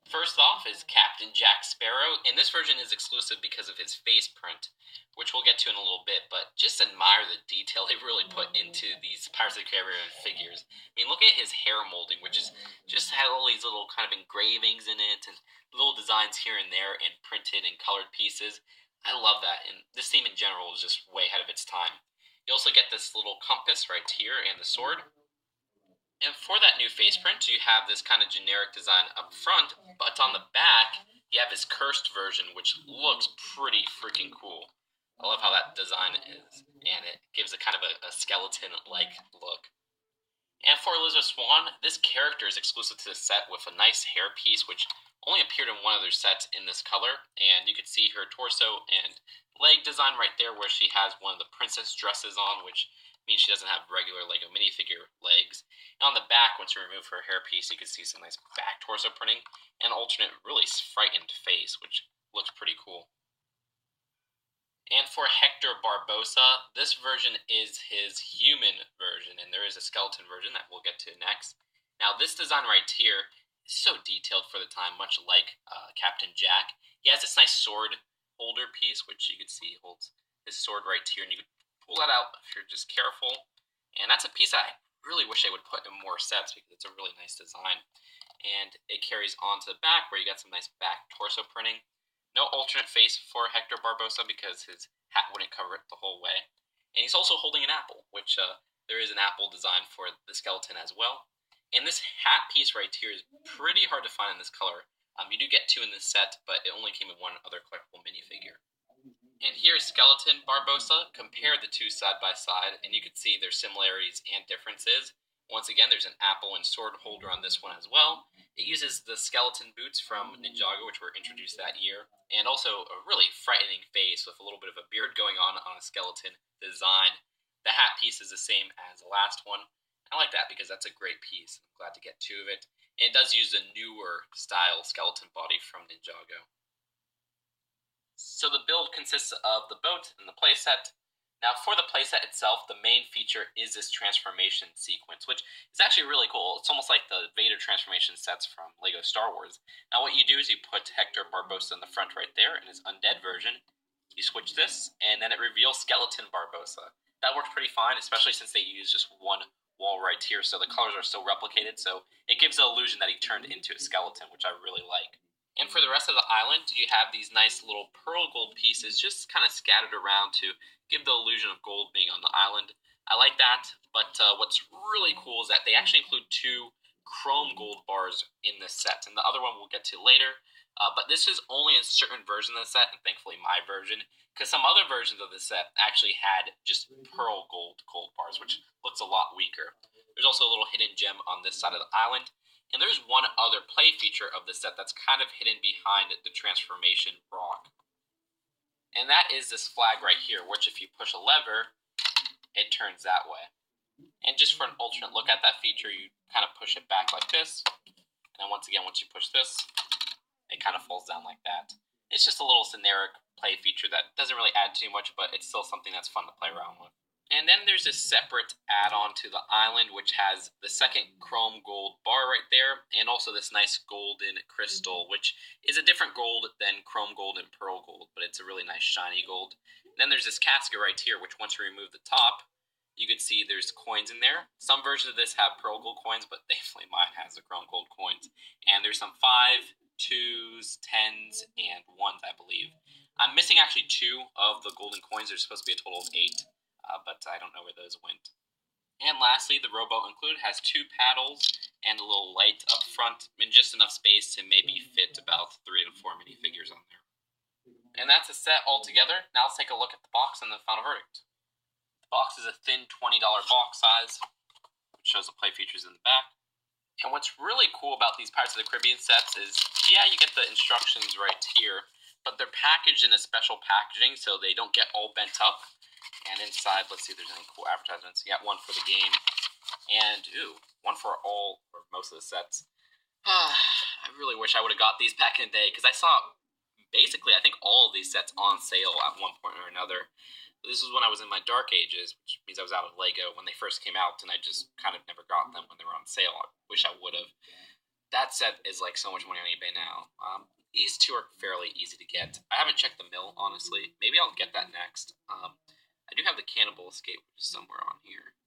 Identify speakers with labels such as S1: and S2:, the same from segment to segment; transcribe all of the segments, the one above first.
S1: First off is Captain Jack Sparrow, and this version is exclusive because of his face print, which we'll get to in a little bit, but just admire the detail they really put into these Pirates of the Caribbean figures. I mean, look at his hair molding, which is just had all these little kind of engravings in it, and little designs here and there, and printed and colored pieces. I love that, and this theme in general is just way ahead of its time. You also get this little compass right here and the sword. And for that new face print, you have this kind of generic design up front, but on the back, you have his cursed version, which looks pretty freaking cool. I love how that design is, and it gives a kind of a skeleton-like look. And for Elizabeth Swann, this character is exclusive to the set with a nice hairpiece, which only appeared in one of their sets in this color, and you can see her torso and leg design right there where she has one of the princess dresses on, which means she doesn't have regular Lego minifigure legs. And on the back, once you remove her hairpiece, you can see some nice back torso printing and alternate really frightened face, which looks pretty cool. And for Hector Barbosa, this version is his human version, and there is a skeleton version that we'll get to next. Now, this design right here is so detailed for the time, much like Captain Jack. He has this nice sword holder piece, which you can see holds his sword right here, and you can pull that out if you're just careful. And that's a piece I really wish they would put in more sets because it's a really nice design. And it carries on to the back where you got some nice back torso printing. No alternate face for Hector Barbosa because his hat wouldn't cover it the whole way. And he's also holding an apple, which there is an apple design for the skeleton as well. And this hat piece right here is pretty hard to find in this color. You do get two in this set, but it only came in one other collectible minifigure. And here's Skeleton Barbosa. Compare the two side by side, and you can see their similarities and differences. Once again, there's an apple and sword holder on this one as well. It uses the skeleton boots from Ninjago, which were introduced that year, and also a really frightening face with a little bit of a beard going on a skeleton design. The hat piece is the same as the last one. I like that because that's a great piece. I'm glad to get two of it. And it does use the newer style skeleton body from Ninjago. So the build consists of the boat and the playset. Now, for the playset itself, the main feature is this transformation sequence, which is actually really cool. It's almost like the Vader transformation sets from LEGO Star Wars. Now, what you do is you put Hector Barbosa in the front right there in his undead version. You switch this, and then it reveals Skeleton Barbosa. That works pretty fine, especially since they use just one wall right here, so the colors are still replicated, so it gives the illusion that he turned into a skeleton, which I really like. And for the rest of the island, you have these nice little pearl gold pieces just kind of scattered around to give the illusion of gold being on the island. I like that, but what's really cool is that they actually include two chrome gold bars in this set, and the other one we'll get to later. But this is only in certain versions of the set, and thankfully my version, because some other versions of the set actually had just pearl gold bars, which looks a lot weaker. There's also a little hidden gem on this side of the island, and there's one other play feature of the set that's kind of hidden behind the transformation rock. And that is this flag right here, which if you push a lever, it turns that way. And just for an alternate look at that feature, you kind of push it back like this, and then once again, once you push this, it kind of falls down like that. It's just a little generic play feature that doesn't really add too much, but it's still something that's fun to play around with. And then there's this separate add-on to the island, which has the second chrome gold bar right there, and also this nice golden crystal, which is a different gold than chrome gold and pearl gold, but it's a really nice shiny gold. And then there's this casket right here, which once you remove the top, you can see there's coins in there. Some versions of this have pearl gold coins, but thankfully mine has the chrome gold coins. And there's some 5, 2s, 10s, and 1s, I believe. I'm missing actually 2 of the golden coins. There's supposed to be a total of 8, but I don't know where those went. And lastly, the rowboat included has 2 paddles and a little light up front, and just enough space to maybe fit about 3 to 4 minifigures on there. And that's a set altogether. Now let's take a look at the box and the final verdict. The box is a thin $20 box size, which shows the play features in the back. And what's really cool about these Pirates of the Caribbean sets is, yeah, you get the instructions right here, but they're packaged in a special packaging so they don't get all bent up. And inside, let's see if there's any cool advertisements. You got one for the game, and one for most of the sets. I really wish I would have got these back in the day, because I saw basically, I think, all of these sets on sale at one point or another. This was when I was in my dark ages, which means I was out of LEGO when they first came out, and I just kind of never got them when they were on sale. I wish I would have. That set is like so much money on eBay now. These two are fairly easy to get. I haven't checked the mill, honestly. Maybe I'll get that next. I do have the Cannibal Escape, which is somewhere on here.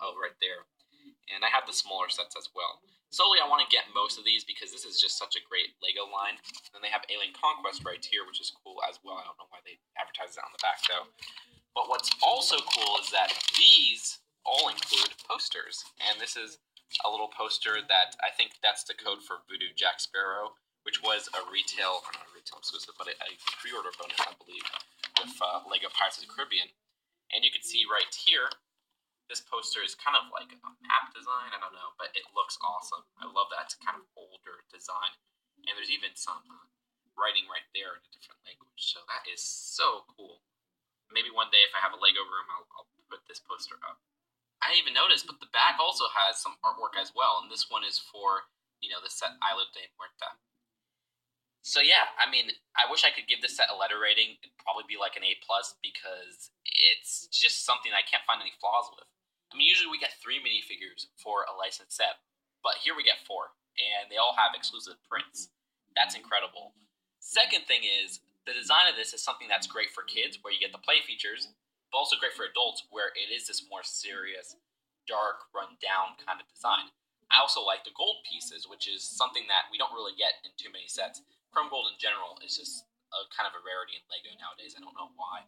S1: Oh, right there. And I have the smaller sets as well. Solely, I want to get most of these because this is just such a great Lego line. Then they have Alien Conquest right here, which is cool as well. I don't know why they advertise it on the back, though. But what's also cool is that these all include posters. And this is a little poster that I think that's the code for Voodoo Jack Sparrow, which was a retail, or not a retail exclusive, but a pre-order bonus, I believe, with Lego Pirates of the Caribbean. And you can see right here, this poster is kind of like a map design, I don't know, but it looks awesome. I love that. It's kind of older design. And there's even some writing right there in a different language, so that is so cool. Maybe one day if I have a Lego room, I'll put this poster up. I didn't even notice, but the back also has some artwork as well, and this one is for, the set Isla de Muerta. So yeah, I mean, I wish I could give this set a letter rating. It'd probably be like an A+, because it's just something I can't find any flaws with. I mean, usually we get 3 minifigures for a licensed set, but here we get 4, and they all have exclusive prints. That's incredible. Second thing is, the design of this is something that's great for kids, where you get the play features, but also great for adults, where it is this more serious, dark, run-down kind of design. I also like the gold pieces, which is something that we don't really get in too many sets. Chrome gold in general is just a kind of a rarity in Lego nowadays. I don't know why.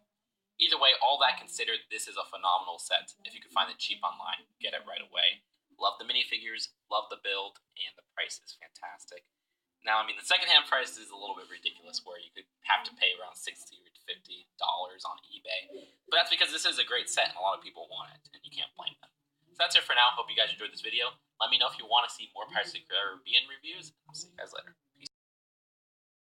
S1: Either way, all that considered, this is a phenomenal set. If you can find it cheap online, get it right away. Love the minifigures, love the build, and the price is fantastic. Now, I mean, the secondhand price is a little bit ridiculous, where you could have to pay around $60 to $50 on eBay. But that's because this is a great set, and a lot of people want it, and you can't blame them. So that's it for now. Hope you guys enjoyed this video. Let me know if you want to see more Pirates of the Caribbean reviews. I'll see you guys later.